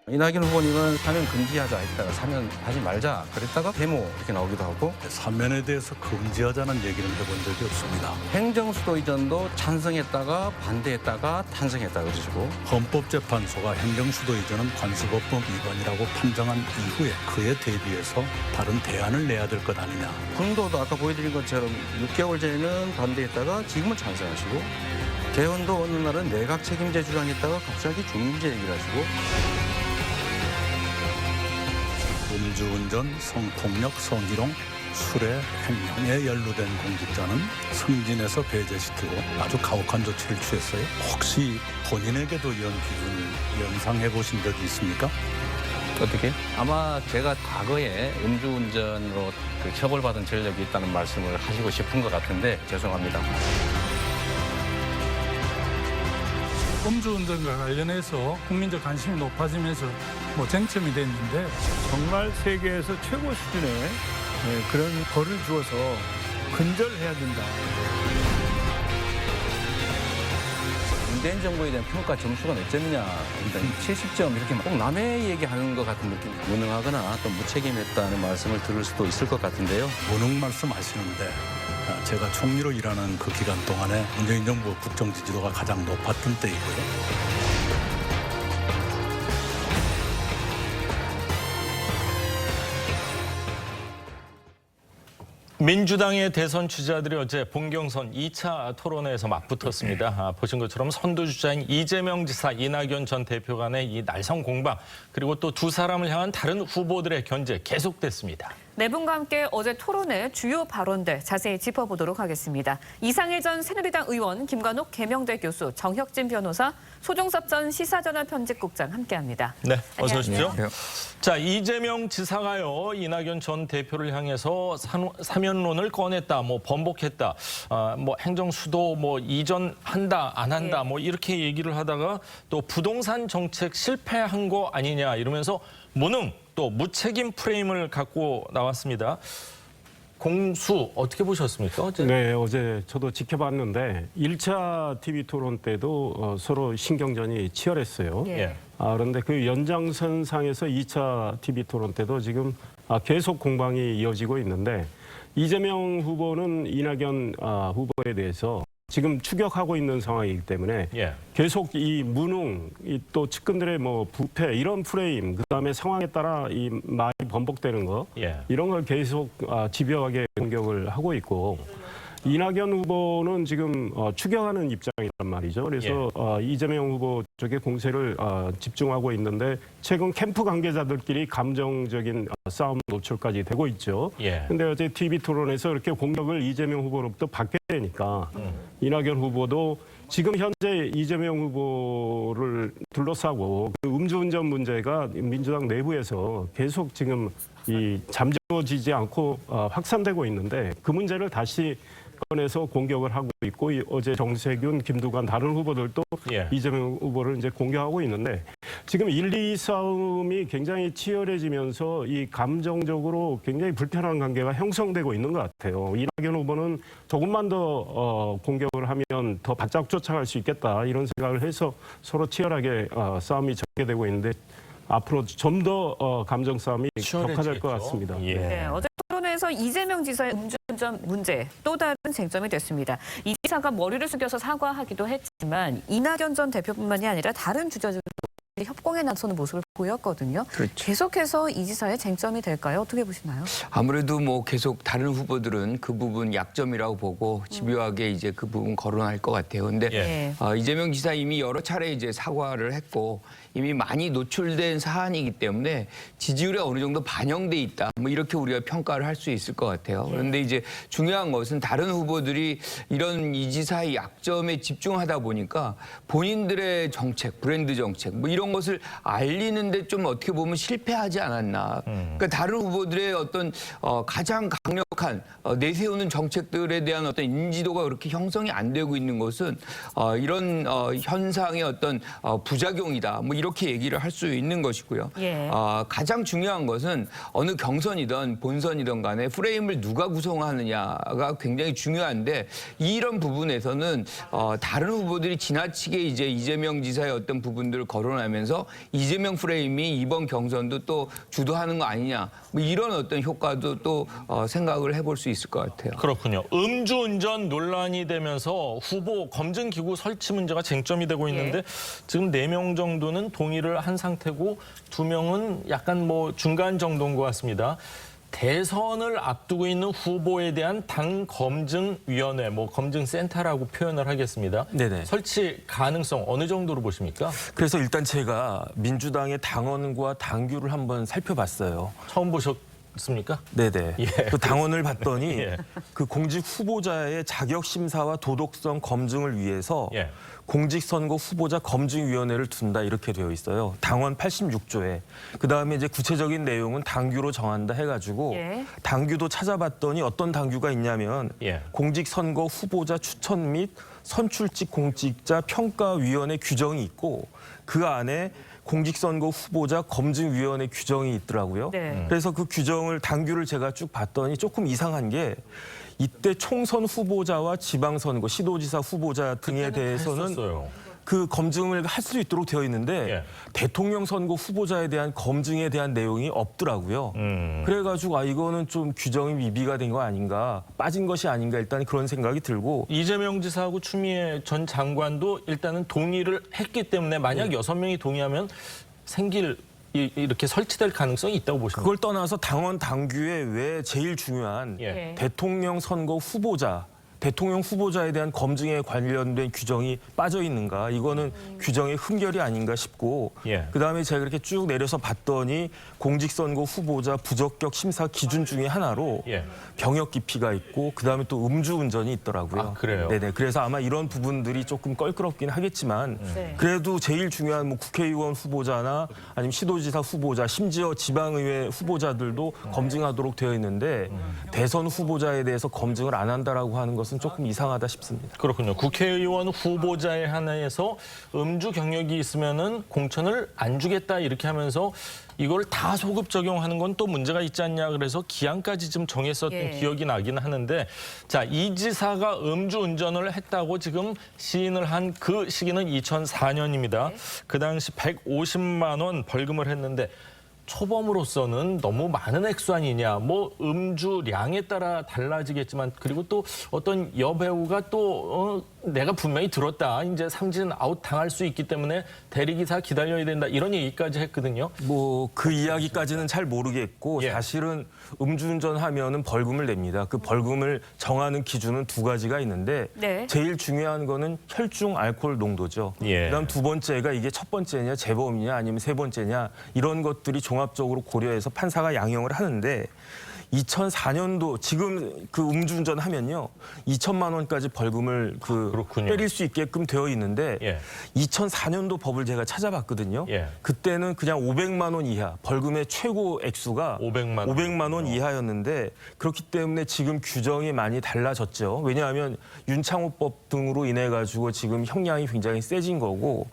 이낙연 후보님은 사면 금지하자 했다가 사면 하지 말자 그랬다가 데모 이렇게 나오기도 하고 사면에 대해서 금지하자는 얘기는 해본 적이 없습니다. 행정수도 이전도 찬성했다가 반대했다가 탄성했다 그러시고 헌법재판소가 행정수도 이전은 관습법법 위반이라고 판정한 이후에 그에 대비해서 다른 대안을 내야 될 것 아니냐. 군도도 아까 보여드린 것처럼 6개월 전에는 반대했다가 지금은 찬성하시고 개헌도 어느 날은 내각 책임제 주장했다가 갑자기 중임제 얘기를 하시고 음주운전, 성폭력, 성희롱, 술의 횡령에 연루된 공직자는 승진해서 배제시키고 아주 가혹한 조치를 취했어요. 혹시 본인에게도 이런 기준을 연상해 보신 적이 있습니까? 어떻게? 아마 제가 과거에 음주운전으로 처벌받은 전력이 있다는 말씀을 하시고 싶은 것 같은데 죄송합니다. 음주운전과 관련해서 국민적 관심이 높아지면서 쟁점이 됐는데 정말 세계에서 최고 수준의 그런 벌을 주어서 근절해야 된다. 문재인 정부에 대한 평가 점수가 몇 점이냐, 70점 이렇게 꼭 남의 얘기하는 것 같은 느낌. 무능하거나 또 무책임했다는 말씀을 들을 수도 있을 것 같은데요. 무능 말씀하시는데 제가 총리로 일하는 그 기간 동안에 문재인 정부 국정 지지도가 가장 높았던 때이고요. 민주당의 대선 주자들이 어제 본경선 2차 토론회에서 맞붙었습니다. 보신 것처럼 선두주자인 이재명 지사, 이낙연 전 대표 간의 이 날선 공방, 그리고 또 두 사람을 향한 다른 후보들의 견제 계속됐습니다. 네 분과 함께 어제 토론회 주요 발언들 자세히 짚어보도록 하겠습니다. 이상일 전 새누리당 의원, 김관옥 계명대 교수, 정혁진 변호사, 소종섭 전 시사저널 편집국장 함께합니다. 네, 어서 오십시오. 안녕하세요. 자, 이재명 지사가요, 이낙연 전 대표를 향해서 사면론을 꺼냈다, 번복했다, 행정수도 이전한다, 안 한다, 이렇게 얘기를 하다가 또 부동산 정책 실패한 거 아니냐 이러면서 무능, 또 무책임 프레임을 갖고 나왔습니다. 공수 어떻게 보셨습니까? 어제? 네, 어제 저도 지켜봤는데 1차 TV 토론 때도 서로 신경전이 치열했어요. 예. 그런데 그 연장선상에서 2차 TV 토론 때도 지금 계속 공방이 이어지고 있는데 이재명 후보는 이낙연 후보에 대해서 지금 추격하고 있는 상황이기 때문에 계속 이 무능, 또 측근들의 부패 이런 프레임, 그다음에 상황에 따라 이 말이 번복되는 거 이런 걸 계속 집요하게 공격을 하고 있고 이낙연 후보는 지금 추격하는 입장이란 말이죠. 그래서 이재명 후보 쪽에 공세를 집중하고 있는데 최근 캠프 관계자들끼리 감정적인 싸움 노출까지 되고 있죠. 그런데 어제 TV 토론에서 이렇게 공격을 이재명 후보로부터 받게 되니까 이낙연 후보도 지금 현재 이재명 후보를 둘러싸고 그 음주운전 문제가 민주당 내부에서 계속 지금 잠재워지지 않고 확산되고 있는데 그 문제를 다시 꺼내서 공격을 하고 있고 어제 정세균, 김두관 다른 후보들도 이재명 후보를 이제 공격하고 있는데 지금 1, 2 싸움이 굉장히 치열해지면서 이 감정적으로 굉장히 불편한 관계가 형성되고 있는 것 같아요. 이낙연 후보는 조금만 더 공격을 하면 더 바짝 쫓아갈 수 있겠다 이런 생각을 해서 서로 치열하게 싸움이 전개되고 있는데 앞으로 좀 더 감정 싸움이 격화될 것 같습니다. 네, 어제 토론회에서 이재명 지사의 음주운전 문제 또 다른 쟁점이 됐습니다. 이 지사가 머리를 숙여서 사과하기도 했지만 이낙연 전 대표뿐만이 아니라 다른 주자들도 협공에 나서는 모습을 보였거든요. 그렇죠. 계속해서 이 지사의 쟁점이 될까요? 어떻게 보시나요? 아무래도 계속 다른 후보들은 그 부분 약점이라고 보고 집요하게 이제 그 부분 거론할 것 같아요. 근데 이재명 지사 이미 여러 차례 이제 사과를 했고 이미 많이 노출된 사안이기 때문에 지지율에 어느 정도 반영돼 있다. 이렇게 우리가 평가를 할 수 있을 것 같아요. 그런데 이제 중요한 것은 다른 후보들이 이런 이 지사의 약점에 집중하다 보니까 본인들의 정책, 브랜드 정책 이런 것을 알리는데 좀 어떻게 보면 실패하지 않았나. 그러니까 다른 후보들의 어떤 가장 강력한 명확한 내세우는 정책들에 대한 어떤 인지도가 그렇게 형성이 안 되고 있는 것은 이런 현상의 어떤 부작용이다. 뭐 이렇게 얘기를 할 수 있는 것이고요. 예. 가장 중요한 것은 어느 경선이든 본선이든 간에 프레임을 누가 구성하느냐가 굉장히 중요한데 이런 부분에서는 다른 후보들이 지나치게 이제 이재명 지사의 어떤 부분들을 거론하면서 이재명 프레임이 이번 경선도 또 주도하는 거 아니냐 뭐 이런 어떤 효과도 또 생각을 해볼 수 있을 것 같아요. 그렇군요. 음주운전 논란이 되면서 후보 검증기구 설치 문제가 쟁점이 되고 있는데 지금 4명 정도는 동의를 한 상태고 2명은 약간 뭐 중간 정도인 것 같습니다. 대선을 앞두고 있는 후보에 대한 당 검증위원회, 뭐 검증센터라고 표현을 하겠습니다. 네네. 설치 가능성 어느 정도로 보십니까? 그래서 일단 제가 민주당의 당원과 당규를 한번 살펴봤어요. 처음 보셨습니까? 네네. 예. 그 당원을 봤더니 예. 그 공직 후보자의 자격 심사와 도덕성 검증을 위해서 예. 공직선거 후보자 검증위원회를 둔다 이렇게 되어 있어요. 당원 86조에. 그다음에 이제 구체적인 내용은 당규로 정한다 해가지고 예. 당규도 찾아봤더니 어떤 당규가 있냐면 예. 공직선거 후보자 추천 및 선출직 공직자 평가위원회 규정이 있고 그 안에 공직선거 후보자 검증위원회 규정이 있더라고요. 네. 그래서 그 규정을 당규를 제가 쭉 봤더니 조금 이상한 게 이때 총선 후보자와 지방선거 시도지사 후보자 등에 대해서는 했었어요. 그 검증을 할 수 있도록 되어 있는데 예. 대통령 선거 후보자에 대한 검증에 대한 내용이 없더라고요. 그래가지고 이거는 좀 규정이 미비가 된 거 아닌가, 빠진 것이 아닌가 일단 그런 생각이 들고 이재명 지사하고 추미애 전 장관도 일단은 동의를 했기 때문에 만약 6명이 동의하면 생길 이렇게 설치될 가능성이 있다고 보십니까? 그걸 떠나서 당원 당규에 왜 제일 중요한 예. 대통령 선거 후보자, 대통령 후보자에 대한 검증에 관련된 규정이 빠져 있는가? 이거는 규정의 흠결이 아닌가 싶고 예. 그다음에 제가 이렇게 쭉 내려서 봤더니 공직선거 후보자 부적격 심사 기준 중에 하나로 예. 병역 기피가 있고 그다음에 또 음주운전이 있더라고요. 아, 그래요? 네네. 그래서 아마 이런 부분들이 조금 껄끄럽긴 하겠지만 네. 그래도 제일 중요한 뭐 국회의원 후보자나 아니면 시도지사 후보자, 심지어 지방의회 후보자들도 검증하도록 되어 있는데 대선 후보자에 대해서 검증을 안 한다라고 하는 것은 조금 이상하다 싶습니다. 그렇군요. 국회의원 후보자에 한해서 음주 경력이 있으면은 공천을 안 주겠다 이렇게 하면서 이걸 다 소급 적용하는 건 또 문제가 있지 않냐 그래서 기한까지 좀 정했었던 예. 기억이 나긴 하는데 자, 이 지사가 음주운전을 했다고 지금 시인을 한 그 시기는 2004년입니다. 그 당시 150만 원 벌금을 했는데 초범으로서는 너무 많은 액수 아니냐. 뭐 음주량에 따라 달라지겠지만 그리고 또 어떤 여배우가 또 내가 분명히 들었다. 이제 삼진 아웃 당할 수 있기 때문에 대리기사 기다려야 된다. 이런 얘기까지 했거든요. 뭐 그 이야기까지는 잘 모르겠고 예. 사실은 음주운전 하면은 벌금을 냅니다. 그 벌금을 정하는 기준은 2가지가 있는데 네. 제일 중요한 거는 혈중 알코올 농도죠. 예. 그다음 2번째가 이게 첫 번째냐 재범이냐 아니면 3번째냐 이런 것들이 종합적으로 고려해서 판사가 양형을 하는데 2004년도 지금 그 음주운전 하면요 2천만 원까지 벌금을 그렇군요. 때릴 수 있게끔 되어 있는데 예. 2004년도 법을 제가 찾아봤거든요. 예. 그때는 그냥 500만 원 이하 벌금의 최고 액수가 500만 원 이하였는데 그렇기 때문에 지금 규정이 많이 달라졌죠. 왜냐하면 윤창호법 등으로 인해 가지고 지금 형량이 굉장히 세진 거고.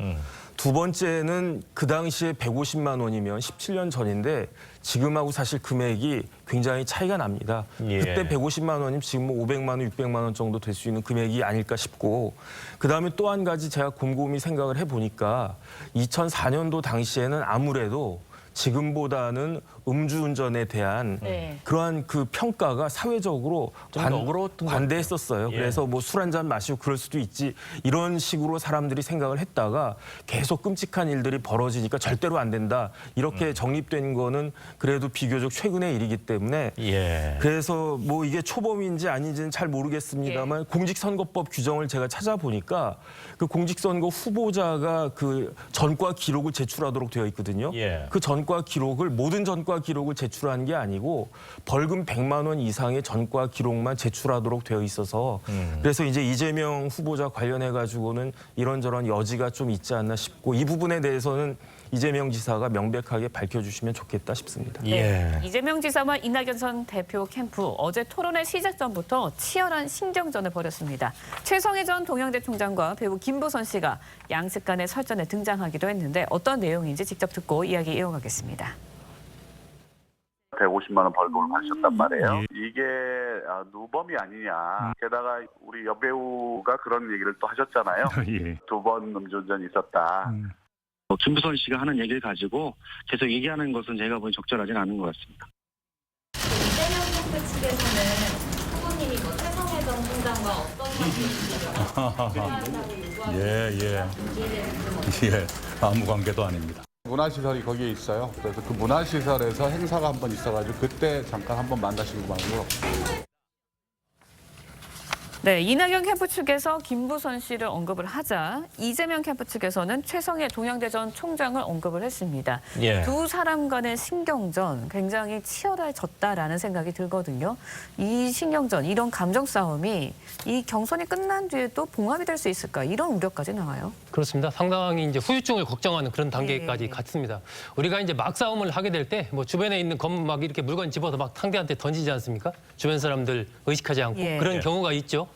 2번째는 그 당시에 150만 원이면 17년 전인데 지금하고 사실 금액이 굉장히 차이가 납니다. 예. 그때 150만 원이면 지금 뭐 500만 원, 600만 원 정도 될 수 있는 금액이 아닐까 싶고 그다음에 또 한 가지 제가 곰곰이 생각을 해보니까 2004년도 당시에는 아무래도 지금보다는 음주운전에 대한 네. 그러한 그 평가가 사회적으로 좀 너그러웠던 것 관대했었어요. 예. 그래서 뭐 술 한 잔 마시고 그럴 수도 있지 이런 식으로 사람들이 생각을 했다가 계속 끔찍한 일들이 벌어지니까 절대로 안 된다. 이렇게 정립된 거는 그래도 비교적 최근의 일이기 때문에 예. 그래서 뭐 이게 초범인지 아닌지는 잘 모르겠습니다만 공직선거법 규정을 제가 찾아보니까 그 공직선거 후보자가 그 전과 기록을 제출하도록 되어 있거든요. 예. 그 전과 기록을 모든 전과 기록을 제출한 게 아니고 벌금 100만 원 이상의 전과 기록만 제출하도록 되어 있어서 그래서 이제 이재명 후보자 관련해 가지고는 이런저런 여지가 좀 있지 않나 싶고 이 부분에 대해서는 이재명 지사가 명백하게 밝혀주시면 좋겠다 싶습니다. 네. 이재명 지사와 이낙연 전 대표 캠프 어제 토론회 시작 전부터 치열한 신경전을 벌였습니다. 최성해 전 동양대 총장과 배우 김부선 씨가 양측 간의 설전에 등장하기도 했는데 어떤 내용인지 직접 듣고 이야기 이어가겠습니다. 150만 원 벌금을 받으셨단 말이에요. 이게 누범이 아니냐. 게다가 우리 여배우가 그런 얘기를 또 하셨잖아요. 예. 2번 음주운전이 있었다. 김부선 씨가 하는 얘기를 가지고 계속 얘기하는 것은 제가 보기엔 적절하진 않은 것 같습니다. 이재명 캠프 측에서는 후보님이 최성해 전 총장과 어떤 관계인지 예, 아무 관계도 아닙니다. 문화시설이 거기에 있어요. 그래서 그 문화시설에서 행사가 한번 있어가지고 그때 잠깐 한번 만나시고 말고. 네, 이낙연 캠프 측에서 김부선 씨를 언급을 하자 이재명 캠프 측에서는 최성해 동양대 전 총장을 언급을 했습니다. 예. 두 사람 간의 신경전 굉장히 치열해졌다라는 생각이 들거든요. 이 신경전, 이런 감정 싸움이 이 경선이 끝난 뒤에도 봉합이 될 수 있을까 이런 우려까지 나와요. 그렇습니다. 상당히 이제 후유증을 걱정하는 그런 단계까지 갔습니다. 우리가 이제 막 싸움을 하게 될 때 뭐 주변에 있는 막 이렇게 물건 집어서 막 상대한테 던지지 않습니까? 주변 사람들 의식하지 않고 그런 경우가 있죠.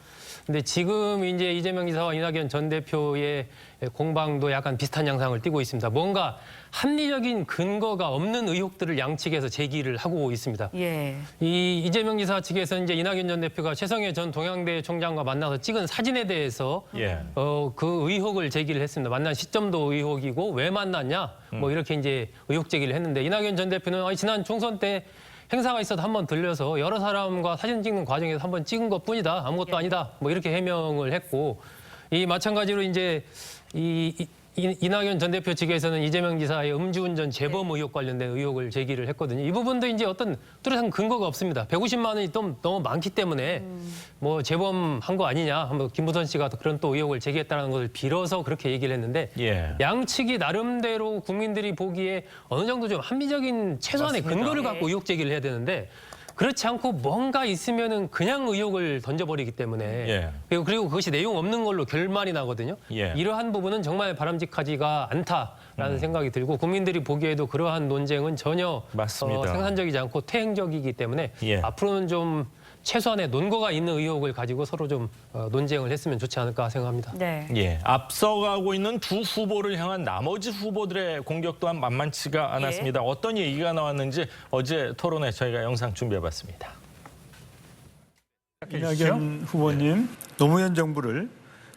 근데 지금 이제 이재명 지사와 이낙연 전 대표의 공방도 약간 비슷한 양상을 띠고 있습니다. 뭔가 합리적인 근거가 없는 의혹들을 양측에서 제기를 하고 있습니다. 이 이재명 지사 측에서 이제 이낙연 전 대표가 최성해 전 동양대 총장과 만나서 찍은 사진에 대해서 그 의혹을 제기를 했습니다. 만난 시점도 의혹이고 왜 만났냐 뭐 이렇게 이제 의혹 제기를 했는데 이낙연 전 대표는 지난 총선 때 행사가 있어도 한번 들려서 여러 사람과 사진 찍는 과정에서 한번 찍은 것뿐이다. 아무것도 아니다. 뭐 이렇게 해명을 했고 이 마찬가지로 이제 이낙연 전 대표 측에서는 이재명 지사의 음주운전 재범 의혹 관련된 의혹을 제기를 했거든요. 이 부분도 이제 어떤 뚜렷한 근거가 없습니다. 150만 원이 좀 너무 많기 때문에 뭐 재범한 거 아니냐. 한번 김부선 씨가 그런 또 의혹을 제기했다는 것을 빌어서 그렇게 얘기를 했는데 양측이 나름대로 국민들이 보기에 어느 정도 좀 합리적인 최소한의 근거를 갖고 의혹 제기를 해야 되는데 그렇지 않고 뭔가 있으면은 그냥 의혹을 던져버리기 때문에 그리고 그것이 내용 없는 걸로 결말이 나거든요. 이러한 부분은 정말 바람직하지가 않다라는 생각이 들고 국민들이 보기에도 그러한 논쟁은 전혀 생산적이지 않고 퇴행적이기 때문에 앞으로는 좀 최소한의 논거가 있는 의혹을 가지고 서로 좀 논쟁을 했으면 좋지 않을까 생각합니다. 앞서가고 있는 두 후보를 향한 나머지 후보들의 공격 또한 만만치가 않았습니다. 어떤 얘기가 나왔는지 어제 토론회 저희가 영상 준비해봤습니다. 이낙연 후보님, 노무현 정부를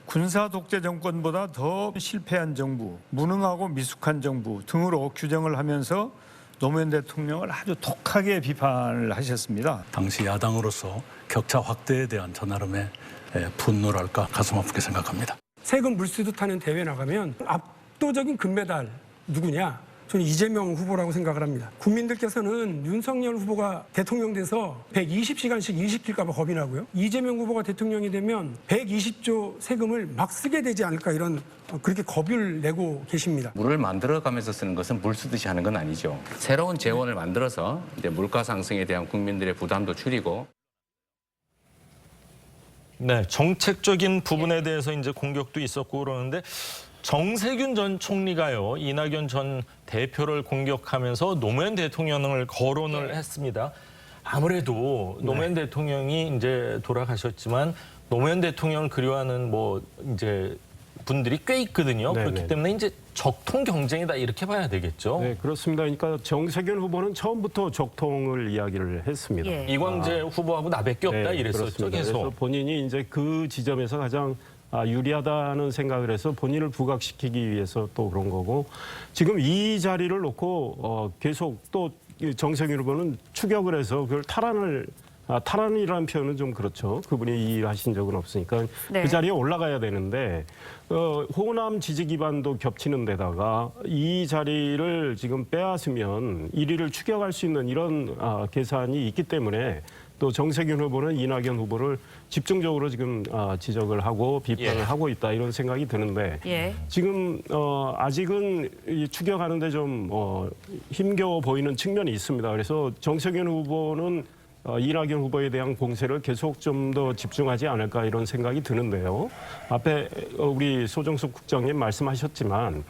군사 독재 정권보다 더 실패한 정부, 무능하고 미숙한 정부 등으로 규정을 하면서 노무현 대통령을 아주 독하게 비판을 하셨습니다. 당시 야당으로서 격차 확대에 대한 저 나름의 분노랄까 가슴 아프게 생각합니다. 세금 물수도 타는 대회 나가면 압도적인 금메달 누구냐? 저는 이재명 후보라고 생각을 합니다. 국민들께서는 윤석열 후보가 대통령 돼서 120시간씩 일시킬까 봐 겁이 나고요. 이재명 후보가 대통령이 되면 120조 세금을 막 쓰게 되지 않을까 이런 그렇게 겁을 내고 계십니다. 물을 만들어가면서 쓰는 것은 물 쓰듯이 하는 건 아니죠. 새로운 재원을 만들어서 이제 물가 상승에 대한 국민들의 부담도 줄이고. 정책적인 부분에 대해서 이제 공격도 있었고 그러는데 정세균 전 총리가요, 이낙연 전 대표를 공격하면서 노무현 대통령을 거론을 했습니다. 아무래도 노무현 대통령이 이제 돌아가셨지만 노무현 대통령을 그리워하는 뭐 이제 분들이 꽤 있거든요. 그렇기 때문에 이제 적통 경쟁이다 이렇게 봐야 되겠죠. 네, 그렇습니다. 그러니까 정세균 후보는 처음부터 적통을 이야기를 했습니다. 이광재 후보하고 나밖에 없다 이랬었죠. 그렇습니다. 계속. 그래서 본인이 이제 그 지점에서 가장 유리하다는 생각을 해서 본인을 부각시키기 위해서 또 그런 거고 지금 이 자리를 놓고 계속 또 정세균 후보는 추격을 해서 그걸 탈환이라는 표현은 좀 그렇죠. 그분이 일하신 적은 없으니까 그 자리에 올라가야 되는데 호남 지지 기반도 겹치는 데다가 이 자리를 지금 빼앗으면 1위를 추격할 수 있는 이런 계산이 있기 때문에 또 정세균 후보는 이낙연 후보를 집중적으로 지금 지적을 하고 비판을 하고 있다 이런 생각이 드는데 지금 아직은 추격하는데 좀 힘겨워 보이는 측면이 있습니다. 그래서 정세균 후보는 이낙연 후보에 대한 공세를 계속 좀 더 집중하지 않을까 이런 생각이 드는데요. 앞에 우리 소정숙 국장님 말씀하셨지만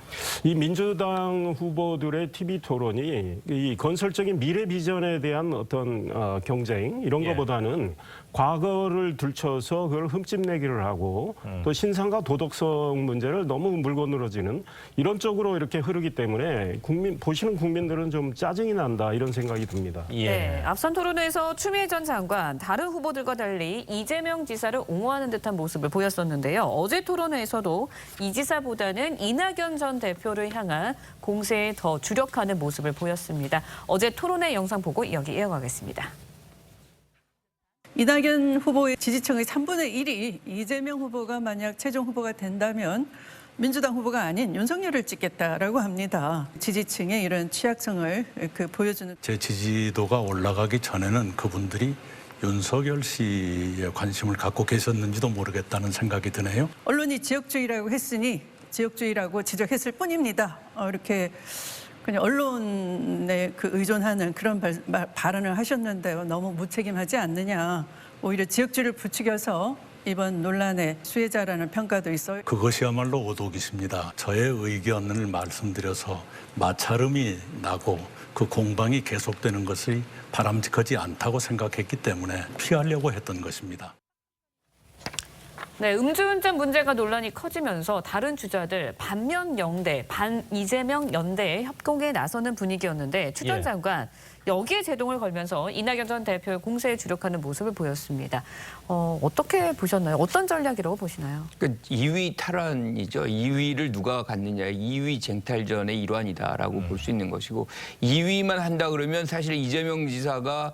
이 민주당 후보들의 TV 토론이 이 건설적인 미래 비전에 대한 어떤 경쟁 이런 것보다는 과거를 들춰서 그걸 흠집내기를 하고 또 신상과 도덕성 문제를 너무 물고 늘어지는 이런 쪽으로 이렇게 흐르기 때문에 보시는 국민들은 좀 짜증이 난다 이런 생각이 듭니다. 네, 앞선 토론에서 추미애 전 장관 다른 후보들과 달리 이재명 지사를 옹호하는 듯한 모습을 보였었는데요. 어제 토론회에서도 이 지사보다는 이낙연 전 대표를 향한 공세에 더 주력하는 모습을 보였습니다. 어제 토론회 영상 보고 이야기 이어가겠습니다. 이낙연 후보의 지지층의 3분의 1이 이재명 후보가 만약 최종 후보가 된다면 민주당 후보가 아닌 윤석열을 찍겠다라고 합니다. 지지층의 이런 취약성을 보여주는. 제 지지도가 올라가기 전에는 그분들이 윤석열 씨에 관심을 갖고 계셨는지도 모르겠다는 생각이 드네요. 언론이 지역주의라고 했으니 지역주의라고 지적했을 뿐입니다. 이렇게 그냥 언론에 의존하는 그런 발언을 하셨는데요. 너무 무책임하지 않느냐. 오히려 지역주의를 부추겨서 이번 논란의 수혜자라는 평가도 있어요. 그것이야말로 오독이십니다. 저의 의견을 말씀드려서 마찰음이 나고 그 공방이 계속되는 것이 바람직하지 않다고 생각했기 때문에 피하려고 했던 것입니다. 네, 음주운전 문제가 논란이 커지면서 다른 주자들 반면 영대, 반 이재명 연대에 협공에 나서는 분위기였는데 추 전 장관 여기에 제동을 걸면서 이낙연 전 대표의 공세에 주력하는 모습을 보였습니다. 어떻게 보셨나요? 어떤 전략이라고 보시나요? 그러니까 2위 탈환이죠. 2위를 누가 갖느냐. 2위 쟁탈전의 일환이다라고 볼 수 있는 것이고 2위만 한다 그러면 사실 이재명 지사가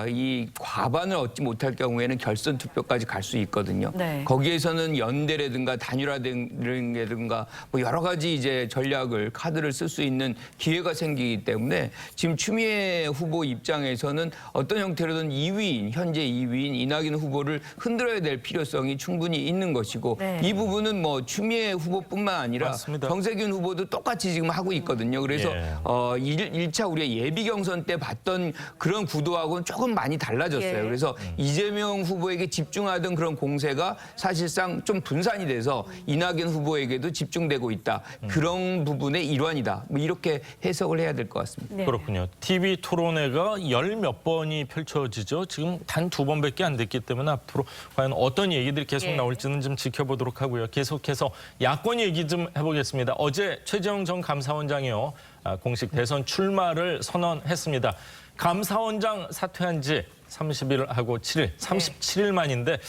이 과반을 얻지 못할 경우에는 결선 투표까지 갈 수 있거든요. 네. 거기에서는 연대라든가 단일화라든가 뭐 여러 가지 이제 전략을 카드를 쓸 수 있는 기회가 생기기 때문에 지금 추미애 후보 입장에서는 어떤 형태로든 2위인 현재 2위인 이낙연 후보를 흔들어야 될 필요성이 충분히 있는 것이고 네. 이 부분은 뭐 추미애 후보뿐만 아니라 맞습니다. 정세균 후보도 똑같이 지금 하고 있거든요. 그래서 1차 우리가 예비 경선 때 봤던 그런 구도하고는 조금 많이 달라졌어요. 그래서 이재명 후보에게 집중하던 그런 공세가 사실상 좀 분산이 돼서 이낙연 후보에게도 집중되고 있다. 그런 부분의 일환이다. 뭐 이렇게 해석을 해야 될 것 같습니다. 네. 그렇군요. TV 토론회가 열 몇 번이 펼쳐지죠. 지금 단 2번밖에 안 됐기 때문에 앞으로 과연 어떤 얘기들이 계속 나올지는 좀 지켜보도록 하고요. 계속해서 야권 얘기 좀 해보겠습니다. 어제 최재형 전 감사원장이요. 공식 대선 출마를 선언했습니다. 감사원장 사퇴한 지 30일하고 7일, 37일 만인데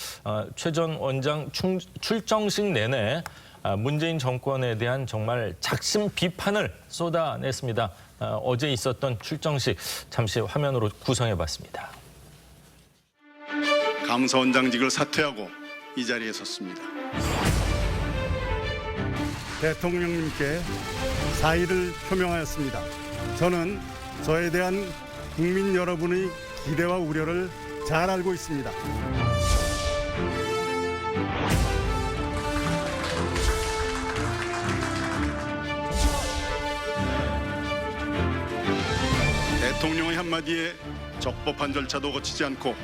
최 전 원장 출정식 내내 문재인 정권에 대한 정말 작심 비판을 쏟아냈습니다. 어제 있었던 출정식 잠시 화면으로 구성해봤습니다. 감사원장직을 사퇴하고 이 자리에 섰습니다. 대통령님께 사의를 표명하였습니다. 저는 저에 대한 국민 여러분의 기대와 우려를 잘 알고 있습니다. 대통령의 한마디에 적법한 절차도 거치지 않고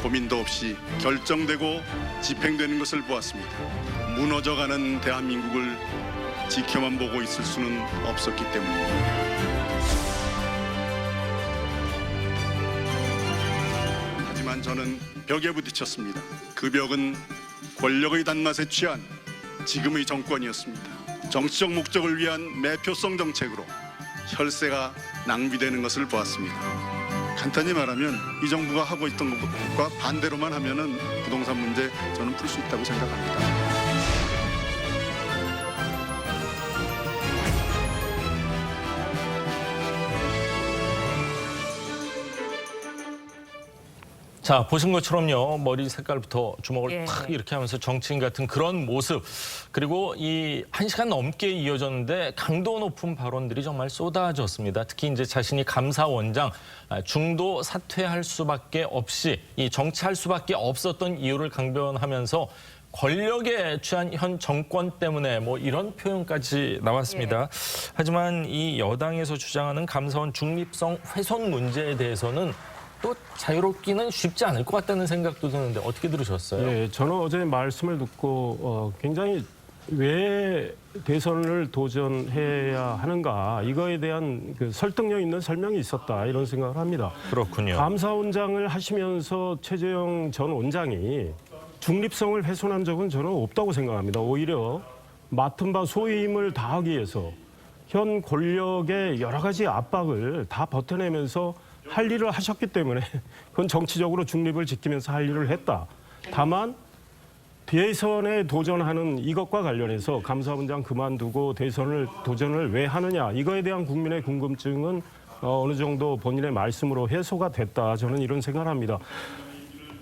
고민도 없이 결정되고 집행되는 것을 보았습니다. 무너져가는 대한민국을 지켜만 보고 있을 수는 없었기 때문입니다. 하지만 저는 벽에 부딪혔습니다. 그 벽은 권력의 단맛에 취한 지금의 정권이었습니다. 정치적 목적을 위한 매표성 정책으로 혈세가 낭비되는 것을 보았습니다. 간단히 말하면 이 정부가 하고 있던 것과 반대로만 하면은 부동산 문제 저는 풀 수 있다고 생각합니다. 자, 보신 것처럼요. 머리 색깔부터 주먹을 탁 이렇게 하면서 정치인 같은 그런 모습. 그리고 이 1시간 넘게 이어졌는데 강도 높은 발언들이 정말 쏟아졌습니다. 특히 이제 자신이 감사원장 중도 사퇴할 수밖에 없이 이 정치할 수밖에 없었던 이유를 강변하면서 권력에 취한 현 정권 때문에 뭐 이런 표현까지 나왔습니다. 하지만 이 여당에서 주장하는 감사원 중립성 훼손 문제에 대해서는 또 자유롭기는 쉽지 않을 것 같다는 생각도 드는데 어떻게 들으셨어요? 네, 저는 어제 말씀을 듣고 굉장히 왜 대선을 도전해야 하는가 이거에 대한 그 설득력 있는 설명이 있었다 이런 생각을 합니다. 그렇군요. 감사원장을 하시면서 최재형 전 원장이 중립성을 훼손한 적은 저는 없다고 생각합니다. 오히려 맡은 바 소의 힘을 다하기 위해서 현 권력의 여러 가지 압박을 다 버텨내면서 할 일을 하셨기 때문에 그건 정치적으로 중립을 지키면서 할 일을 했다. 다만 대선에 도전하는 이것과 관련해서 감사원장 그만두고 대선을 도전을 왜 하느냐 이거에 대한 국민의 궁금증은 어느 정도 본인의 말씀으로 해소가 됐다. 저는 이런 생각을 합니다.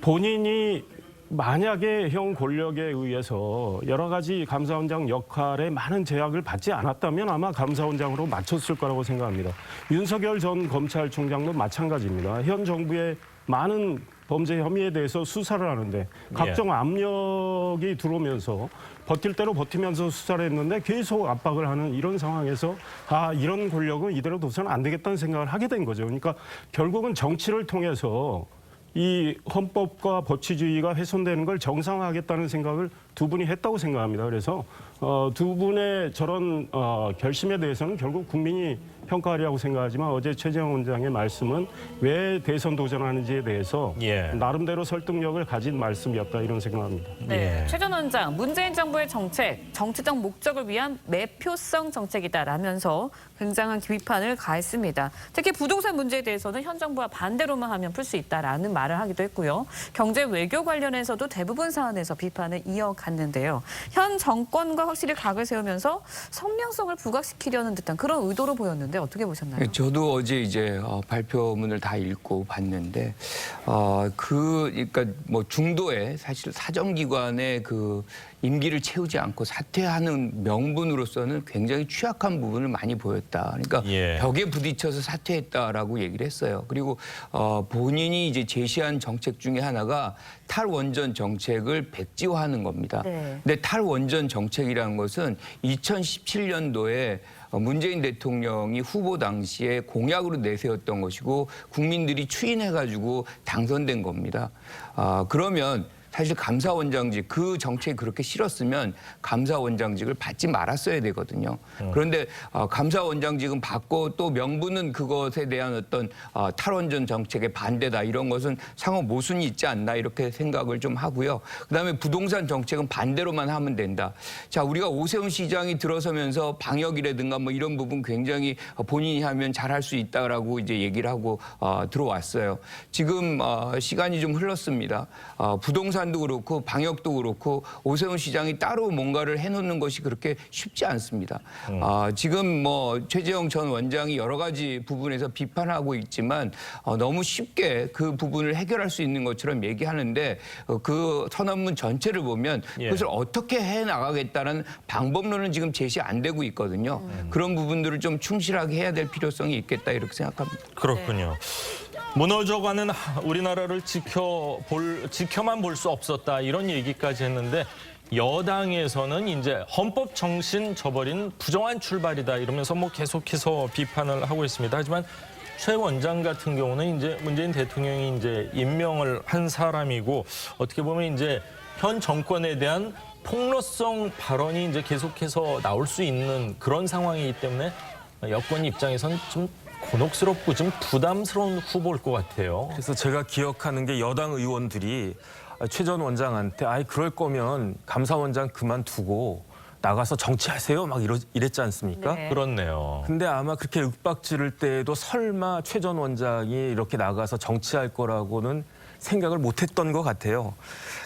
본인이 만약에 형 권력에 의해서 여러 가지 감사원장 역할에 많은 제약을 받지 않았다면 아마 감사원장으로 맞췄을 거라고 생각합니다. 윤석열 전 검찰총장도 마찬가지입니다. 현 정부의 많은 범죄 혐의에 대해서 수사를 하는데 각종 압력이 들어오면서 버틸 대로 버티면서 수사를 했는데 계속 압박을 하는 이런 상황에서 이런 권력은 이대로 둬서는 안 되겠다는 생각을 하게 된 거죠. 그러니까 결국은 정치를 통해서 이 헌법과 법치주의가 훼손되는 걸 정상화하겠다는 생각을 두 분이 했다고 생각합니다. 그래서 두 분의 저런 결심에 대해서는 결국 국민이 평가하리라고 생각하지만 어제 최재형 원장의 말씀은 왜 대선 도전하는지에 대해서 나름대로 설득력을 가진 말씀이었다 이런 생각합니다. 네, 최 전 원장, 문재인 정부의 정책, 정치적 목적을 위한 매표성 정책이다라면서 굉장한 비판을 가했습니다. 특히 부동산 문제에 대해서는 현 정부와 반대로만 하면 풀 수 있다라는 말을 하기도 했고요. 경제 외교 관련해서도 대부분 사안에서 비판을 이어갔는데요. 현 정권과 확실히 각을 세우면서 성명성을 부각시키려는 듯한 그런 의도로 보였는데 어떻게 보셨나요? 저도 어제 이제 발표문을 다 읽고 봤는데 그러니까 뭐 중도에 사실 사정기관의 그 임기를 채우지 않고 사퇴하는 명분으로서는 굉장히 취약한 부분을 많이 보였다. 그러니까 벽에 부딪혀서 사퇴했다라고 얘기를 했어요. 그리고 본인이 이제 제시한 정책 중에 하나가 탈원전 정책을 백지화하는 겁니다. 근데 탈원전 정책이라는 것은 2017년도에 문재인 대통령이 후보 당시에 공약으로 내세웠던 것이고 국민들이 추인해가지고 당선된 겁니다. 그러면 사실 감사원장직 그 정책이 그렇게 싫었으면 감사원장직을 받지 말았어야 되거든요. 그런데 감사원장직은 받고 또 명분은 그것에 대한 어떤 탈원전 정책의 반대다 이런 것은 상호 모순이 있지 않나 이렇게 생각을 좀 하고요. 그다음에 부동산 정책은 반대로만 하면 된다. 자, 우리가 오세훈 시장이 들어서면서 방역이라든가 뭐 이런 부분 굉장히 본인이 하면 잘할 수 있다라고 이제 얘기를 하고 들어왔어요. 지금 시간이 좀 흘렀습니다. 부동산도 그렇고 방역도 그렇고 오세훈 시장이 따로 뭔가를 해놓는 것이 그렇게 쉽지 않습니다. 지금 뭐 최재형 전 원장이 여러 가지 부분에서 비판하고 있지만 너무 쉽게 그 부분을 해결할 수 있는 것처럼 얘기하는데 그 선언문 전체를 보면 그것을 어떻게 해나가겠다는 방법론은 지금 제시 안 되고 있거든요. 그런 부분들을 좀 충실하게 해야 될 필요성이 있겠다 이렇게 생각합니다. 그렇군요. 무너져가는 우리나라를 지켜만 볼 수 없었다 이런 얘기까지 했는데 여당에서는 이제 헌법 정신 저버린 부정한 출발이다 이러면서 뭐 계속해서 비판을 하고 있습니다. 하지만 최 원장 같은 경우는 이제 문재인 대통령이 이제 임명을 한 사람이고 어떻게 보면 이제 현 정권에 대한 폭로성 발언이 이제 계속해서 나올 수 있는 그런 상황이기 때문에 여권 입장에서는 좀 곤혹스럽고 좀 부담스러운 후보일 것 같아요. 그래서 제가 기억하는 게 여당 의원들이 최 전 원장한테 그럴 거면 감사원장 그만두고 나가서 정치하세요 막 이랬지 않습니까? 그렇네요. 근데 아마 그렇게 윽박 지를 때에도 설마 최 전 원장이 이렇게 나가서 정치할 거라고는 생각을 못했던 것 같아요.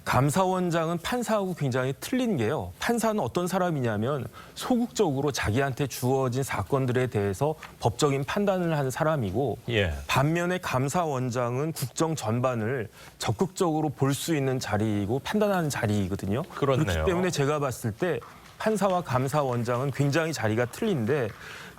감사원장은 판사하고 굉장히 틀린 게요. 판사는 어떤 사람이냐면 소극적으로 자기한테 주어진 사건들에 대해서 법적인 판단을 하는 사람이고 반면에 감사원장은 국정 전반을 적극적으로 볼 수 있는 자리이고 판단하는 자리이거든요. 그렇네요. 그렇기 때문에 제가 봤을 때 판사와 감사원장은 굉장히 자리가 틀린데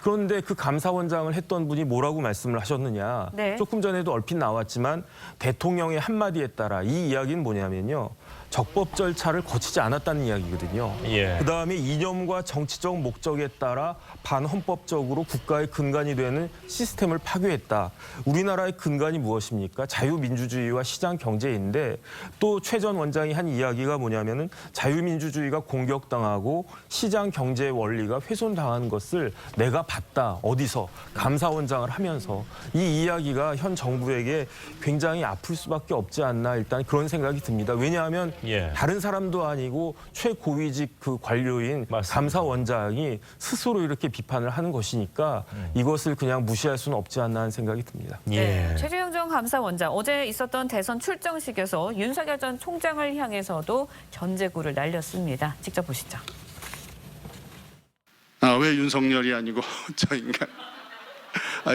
그런데 그 감사원장을 했던 분이 뭐라고 말씀을 하셨느냐. 조금 전에도 얼핏 나왔지만 대통령의 한마디에 따라 이 이야기는 뭐냐면요. 적법 절차를 거치지 않았다는 이야기거든요. 예. 그다음에 이념과 정치적 목적에 따라 반헌법적으로 국가의 근간이 되는 시스템을 파괴했다. 우리나라의 근간이 무엇입니까? 자유민주주의와 시장 경제인데 또 최 전 원장이 한 이야기가 뭐냐면은 자유민주주의가 공격당하고 시장 경제 원리가 훼손당한 것을 내가 봤다. 어디서? 감사원장을 하면서 이 이야기가 현 정부에게 굉장히 아플 수밖에 없지 않나 일단 그런 생각이 듭니다. 왜냐하면 다른 사람도 아니고 최고위직 그 관료인 감사원장이 스스로 이렇게 비판을 하는 것이니까 이것을 그냥 무시할 수는 없지 않나 하는 생각이 듭니다. 네, 최재형 전 감사원장 어제 있었던 대선 출정식에서 윤석열 전 총장을 향해서도 견제구를 날렸습니다. 직접 보시죠. 왜 윤석열이 아니고 저인가?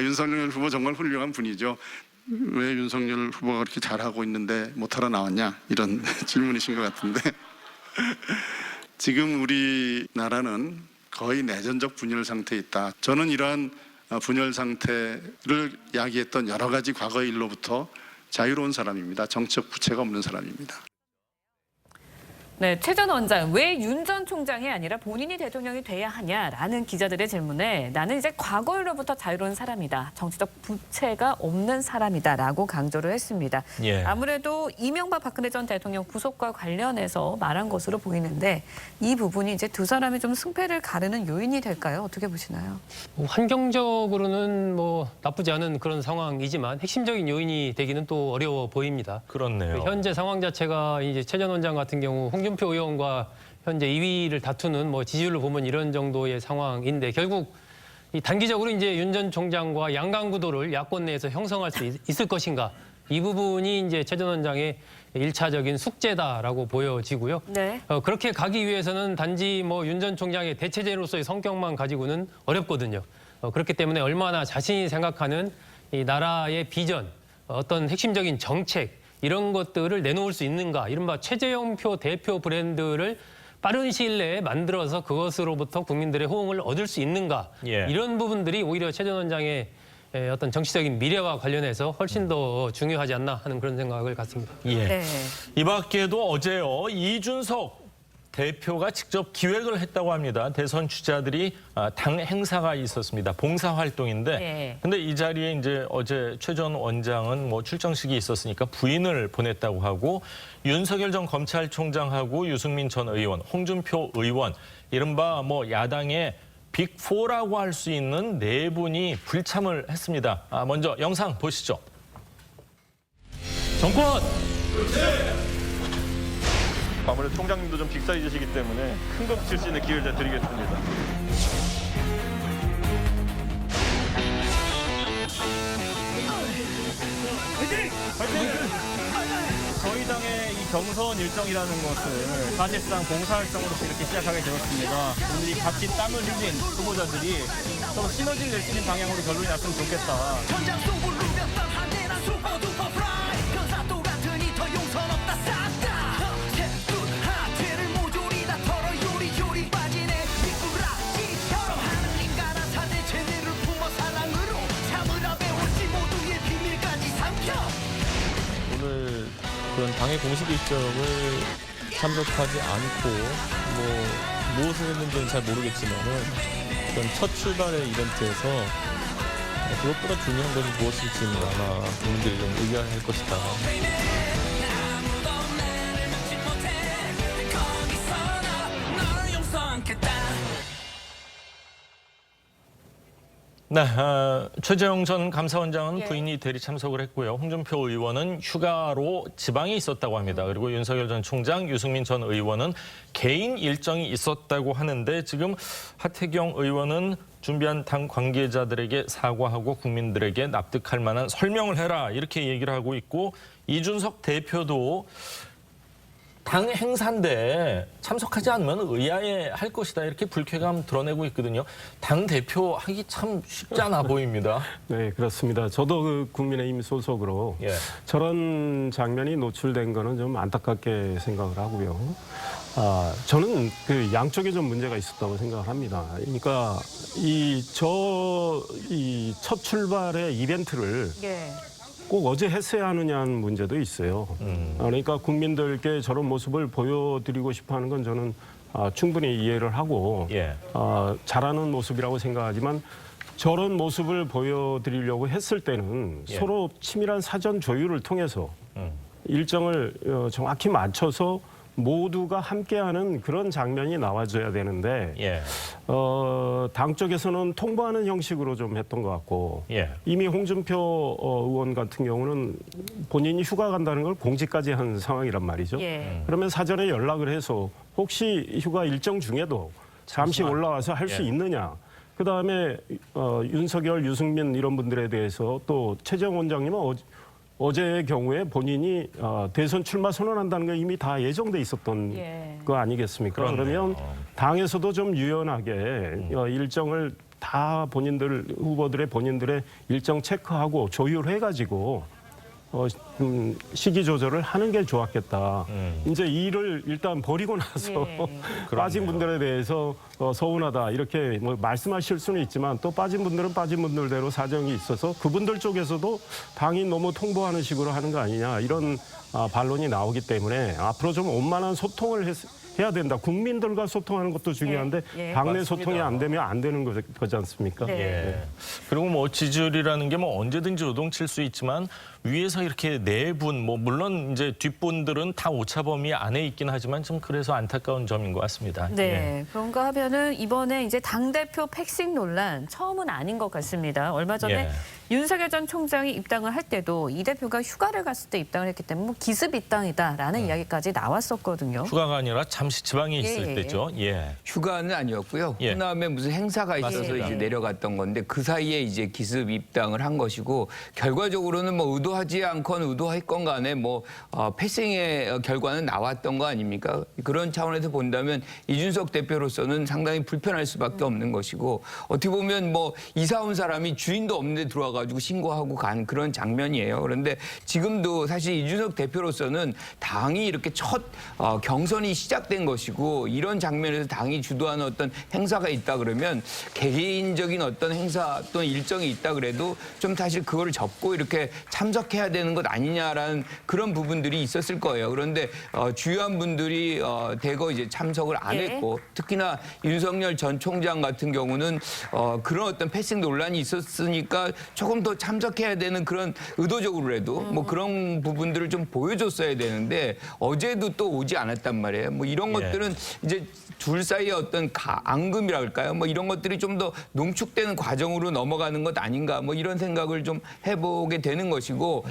윤석열 후보 정말 훌륭한 분이죠. 왜 윤석열 후보가 그렇게 잘하고 있는데 못하러 나왔냐? 이런 질문이신 것 같은데 지금 우리나라는 거의 내전적 분열 상태에 있다. 저는 이러한 분열 상태를 야기했던 여러 가지 과거의 일로부터 자유로운 사람입니다. 정치적 부채가 없는 사람입니다. 네, 최 전 원장, 왜 윤 전 총장이 아니라 본인이 대통령이 돼야 하냐라는 기자들의 질문에 나는 이제 과거로부터 자유로운 사람이다. 정치적 부채가 없는 사람이다라고 강조를 했습니다. 아무래도 이명박 박근혜 전 대통령 구속과 관련해서 말한 것으로 보이는데 이 부분이 이제 두 사람이 좀 승패를 가르는 요인이 될까요? 어떻게 보시나요? 환경적으로는 뭐 나쁘지 않은 그런 상황이지만 핵심적인 요인이 되기는 또 어려워 보입니다. 그렇네요. 현재 상황 자체가 이제 최 전 원장 같은 경우 홍준표 의원과 현재 2위를 다투는 뭐 지지율을 보면 이런 정도의 상황인데 결국 이 단기적으로 이제 윤 전 총장과 양강 구도를 야권 내에서 형성할 수 있을 것인가 이 부분이 이제 최 전 원장의 1차적인 숙제다라고 보여지고요. 네. 그렇게 가기 위해서는 단지 뭐 윤 전 총장의 대체제로서의 성격만 가지고는 어렵거든요. 그렇기 때문에 얼마나 자신이 생각하는 이 나라의 비전, 어떤 핵심적인 정책 이런 것들을 내놓을 수 있는가, 이른바 최재형표 대표 브랜드를 빠른 시일 내에 만들어서 그것으로부터 국민들의 호응을 얻을 수 있는가, 이런 부분들이 오히려 최 전 원장의 어떤 정치적인 미래와 관련해서 훨씬 더 중요하지 않나 하는 그런 생각을 갖습니다. 이 밖에도 어제요, 이준석 대표가 직접 기획을 했다고 합니다. 대선 주자들이 당 행사가 있었습니다. 봉사 활동인데, 근데 이 자리에 이제 어제 최 전 원장은 뭐 출정식이 있었으니까 부인을 보냈다고 하고 윤석열 전 검찰총장하고 유승민 전 의원, 홍준표 의원, 이른바 뭐 야당의 빅4라고 할 수 있는 네 분이 불참을 했습니다. 먼저 영상 보시죠. 정권! 아무래도 총장님도 좀 빅사이즈시기 때문에 큰 거 칠 수 있는 기회를 드리겠습니다. 저희 당의 이 경선 일정이라는 것을 사실상 봉사활동으로서 이렇게 시작하게 되었습니다. 오늘 이 같이 땀을 흘린 후보자들이 서로 시너지를 낼 수 있는 방향으로 결론이 났으면 좋겠다. 오늘 그런 당의 공식 일정을 참석하지 않고 뭐 무엇을 했는지는 잘 모르겠지만은 그런 첫 출발의 이벤트에서 그것보다 중요한 것이 무엇일지는 아마 국민들이 좀 의아할 것이다. 네, 최재형 전 감사원장은 부인이 대리 참석을 했고요. 홍준표 의원은 휴가로 지방에 있었다고 합니다. 그리고 윤석열 전 총장, 유승민 전 의원은 개인 일정이 있었다고 하는데 지금 하태경 의원은 준비한 당 관계자들에게 사과하고 국민들에게 납득할 만한 설명을 해라 이렇게 얘기를 하고 있고 이준석 대표도 당 행사인데 참석하지 않으면 의아해할 것이다 이렇게 불쾌감 드러내고 있거든요. 당 대표 하기 참 쉽지 않아 보입니다. 네, 그렇습니다. 저도 그 국민의힘 소속으로 저런 장면이 노출된 거는 좀 안타깝게 생각을 하고요. 저는 그 양쪽에 좀 문제가 있었다고 생각을 합니다. 그러니까 이 첫 출발의 이벤트를 꼭 어제 했어야 하느냐는 문제도 있어요. 그러니까 국민들께 저런 모습을 보여드리고 싶어하는 건 저는 충분히 이해를 하고 잘하는 모습이라고 생각하지만 저런 모습을 보여드리려고 했을 때는 서로 치밀한 사전 조율을 통해서 일정을 정확히 맞춰서 모두가 함께하는 그런 장면이 나와줘야 되는데 당 쪽에서는 통보하는 형식으로 좀 했던 것 같고 이미 홍준표 의원 같은 경우는 본인이 휴가 간다는 걸 공지까지 한 상황이란 말이죠. 그러면 사전에 연락을 해서 혹시 휴가 일정 중에도 잠시 올라와서 할 수 있느냐. 그다음에 윤석열, 유승민 이런 분들에 대해서 또 최재형 원장님은 어제의 경우에 본인이 대선 출마 선언한다는 게 이미 다 예정돼 있었던 거 아니겠습니까? 그렇네요. 그러면 당에서도 좀 유연하게 일정을 다 후보들의 본인들의 일정 체크하고 조율해가지고 시기 조절을 하는 게 좋았겠다. 이제 일을 일단 버리고 나서 빠진 분들에 대해서 서운하다 이렇게 뭐 말씀하실 수는 있지만 또 빠진 분들은 빠진 분들대로 사정이 있어서 그분들 쪽에서도 당이 너무 통보하는 식으로 하는 거 아니냐 이런 반론이 나오기 때문에 앞으로 좀 원만한 소통을 해야 된다. 국민들과 소통하는 것도 중요한데 당내 소통이 안 되면 안 되는 거지 않습니까? 그리고 뭐 지지율이라는 게 뭐 언제든지 요동칠 수 있지만 위에서 이렇게 네 분, 뭐 물론 이제 뒷분들은 다 오차범위 안에 있긴 하지만 좀 그래서 안타까운 점인 것 같습니다. 그런가 하면은 이번에 이제 당대표 패싱 논란 처음은 아닌 것 같습니다. 얼마 전에 윤석열 전 총장이 입당을 할 때도 이 대표가 휴가를 갔을 때 입당을 했기 때문에 뭐 기습 입당이다라는 이야기까지 나왔었거든요. 휴가가 아니라 잠시 지방에 있을 때죠. 휴가는 아니었고요. 그다음에 무슨 행사가 있어서 이제 내려갔던 건데 그 사이에 이제 기습 입당을 한 것이고 결과적으로는 뭐 의도하지 않건 의도했건 간에 뭐 패싱의 결과는 나왔던 거 아닙니까? 그런 차원에서 본다면 이준석 대표로서는 상당히 불편할 수밖에 없는 것이고 어떻게 보면 뭐 이사 온 사람이 주인도 없는데 들어와가지고 신고하고 간 그런 장면이에요. 그런데 지금도 사실 이준석 대표로서는 당이 이렇게 첫 경선이 시작된 것이고 이런 장면에서 당이 주도하는 어떤 행사가 있다 그러면 개인적인 어떤 행사 또는 일정이 있다 그래도 좀 사실 그거를 접고 이렇게 참석해야 되는 것 아니냐라는 그런 부분들이 있었을 거예요. 그런데 주요한 분들이 대거 이제 참석을 안 했고 특히나 윤석열 전 총장 같은 경우는 그런 어떤 패싱 논란이 있었으니까 조금 더 참석해야 되는 그런 의도적으로라도 뭐 그런 부분들을 좀 보여줬어야 되는데 어제도 또 오지 않았단 말이에요. 뭐 이런 것들은 이제 둘 사이의 어떤 앙금이라 할까요? 뭐 이런 것들이 좀 더 농축되는 과정으로 넘어가는 것 아닌가 뭐 이런 생각을 좀 해보게 되는 것이고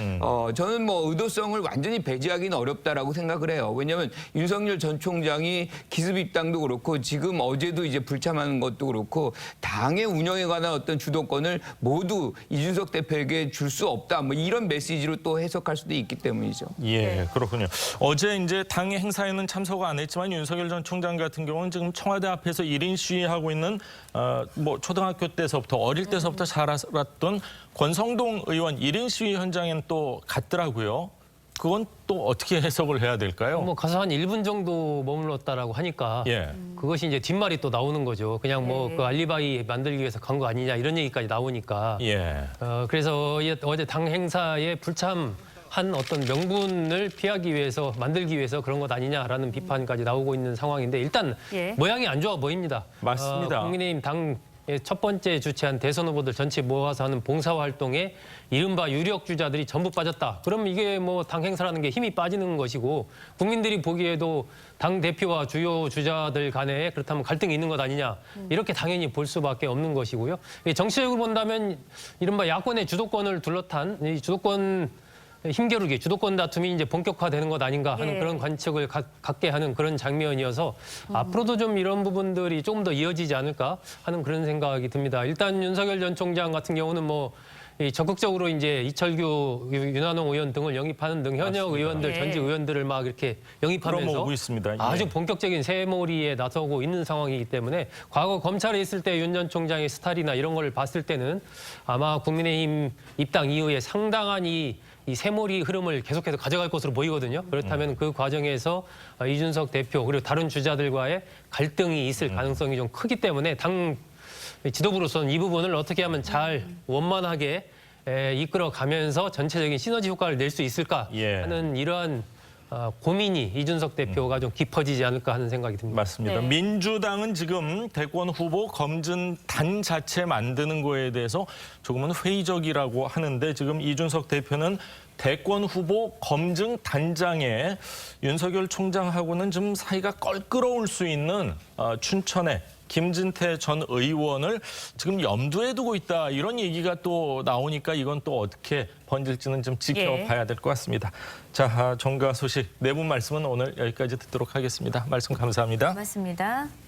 저는 뭐 의도성을 완전히 배제하기는 어렵다라고 생각을 해요. 왜냐하면 윤석열 전 총장이 기습 입당도 그렇고 지금 어제도 이제 불참하는 것도 그렇고 당의 운영에 관한 어떤 주도권을 모두 이준석 대표에게 줄 수 없다. 뭐 이런 메시지로 또 해석할 수도 있기 때문이죠. 그렇군요. 어제 이제 당의 행사에는 참석 안 했지만 윤석열 전 총장 같은 경우는 지금 청와대 앞에서 1인 시위하고 있는 뭐 초등학교 때서부터 어릴 때서부터 자랐던 권성동 의원 1인 시위 현장엔 또 갔더라고요. 그건 또 어떻게 해석을 해야 될까요? 뭐 가서 한 1분 정도 머물렀다라고 하니까 그것이 이제 뒷말이 또 나오는 거죠. 그냥 뭐 그 알리바이 만들기 위해서 간 거 아니냐 이런 얘기까지 나오니까. 그래서 어제 당 행사에 불참한 어떤 명분을 피하기 위해서 만들기 위해서 그런 것 아니냐라는 비판까지 나오고 있는 상황인데 일단 모양이 안 좋아 보입니다. 맞습니다. 국민의힘 당 첫 번째 주최한 대선 후보들 전체 모아서 하는 봉사활동에 이른바 유력 주자들이 전부 빠졌다. 그럼 이게 뭐 당 행사라는 게 힘이 빠지는 것이고 국민들이 보기에도 당 대표와 주요 주자들 간에 그렇다면 갈등이 있는 것 아니냐. 이렇게 당연히 볼 수밖에 없는 것이고요. 정치적으로 본다면 이른바 야권의 주도권을 둘러탄 이 주도권 힘겨루기, 주도권 다툼이 이제 본격화되는 것 아닌가 하는 그런 관측을 갖게 하는 그런 장면이어서 앞으로도 좀 이런 부분들이 조금 더 이어지지 않을까 하는 그런 생각이 듭니다. 일단 윤석열 전 총장 같은 경우는 뭐 적극적으로 이제 이철규, 윤한홍 의원 등을 영입하는 등 현역 의원들, 전직 의원들을 막 이렇게 영입하면서 있습니다. 아주 본격적인 새몰이에 나서고 있는 상황이기 때문에 과거 검찰에 있을 때 윤 전 총장의 스타일이나 이런 걸 봤을 때는 아마 국민의힘 입당 이후에 상당한 이 새몰이 흐름을 계속해서 가져갈 것으로 보이거든요. 그렇다면 그 과정에서 이준석 대표 그리고 다른 주자들과의 갈등이 있을 가능성이 좀 크기 때문에 당 지도부로서는 이 부분을 어떻게 하면 잘 원만하게 이끌어가면서 전체적인 시너지 효과를 낼 수 있을까 하는 이러한 고민이 이준석 대표가 좀 깊어지지 않을까 하는 생각이 듭니다. 맞습니다. 네. 민주당은 지금 대권 후보 검증단 자체 만드는 거에 대해서 조금은 회의적이라고 하는데 지금 이준석 대표는 대권 후보 검증단장에 윤석열 총장하고는 좀 사이가 껄끄러울 수 있는 춘천의 김진태 전 의원을 지금 염두에 두고 있다. 이런 얘기가 또 나오니까 이건 또 어떻게 번질지는 좀 지켜봐야 될 것 같습니다. 자, 정가 소식 네 분 말씀은 오늘 여기까지 듣도록 하겠습니다. 말씀 감사합니다. 고맙습니다.